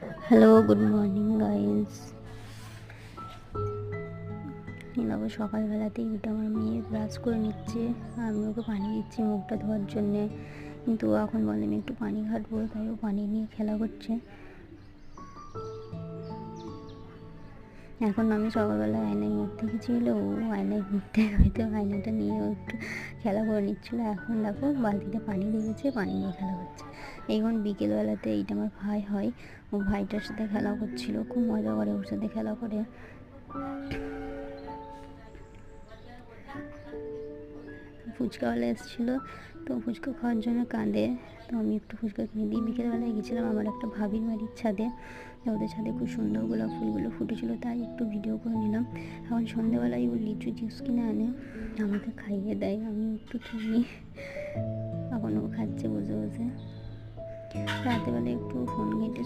Hello, good morning guys. দেখো সকালবেলাতেই এটা আমার মেয়ে ব্রাশ করে নিচ্ছে, আমি ওকে পানি দিচ্ছি মুখটা ধোয়ার জন্যে, কিন্তু ও এখন বলে আমি একটু পানি ঘাটবো, তাই ও পানি নিয়ে খেলা করছে। এখন আমি সকালবেলায় আয়নায় মুখ দেখেছিল, ও আয়নায় মুখ হয়তো আয়নাটা নিয়ে ও একটু খেলা করে নিচ্ছিলো। এখন দেখো বালতিতে পানি লেগেছে, পানি নিয়ে খেলা করছে। এখন বিকেলবেলাতে এইটা আমার ভাই হয়, ও ভাইটার সাথে খেলা করছিল, খুব মজা করে ওর সাথে খেলা করে। ফুচকাওয়ালা এসেছিলো, তো ফুচকা খাওয়ার জন্য কাঁদে, তো আমি একটু ফুচকা কিনে দিই। বিকেলবেলায় গেছিলাম আমার একটা ভাবির বাড়ির ছাদে, ওদের ছাদে খুব সুন্দর গোলাপ ফুলগুলো ফুটেছিলো, তাই একটু ভিডিও করে নিলাম। এখন সন্ধ্যেবেলায় ও লিচু জুস কিনে আনে, আমাকে খাইয়ে দেয়, আমি একটু কিনি। এখন ও খাচ্ছে বসে বসে। রাতেরবেলায় একটু ফোন ঘেঁটে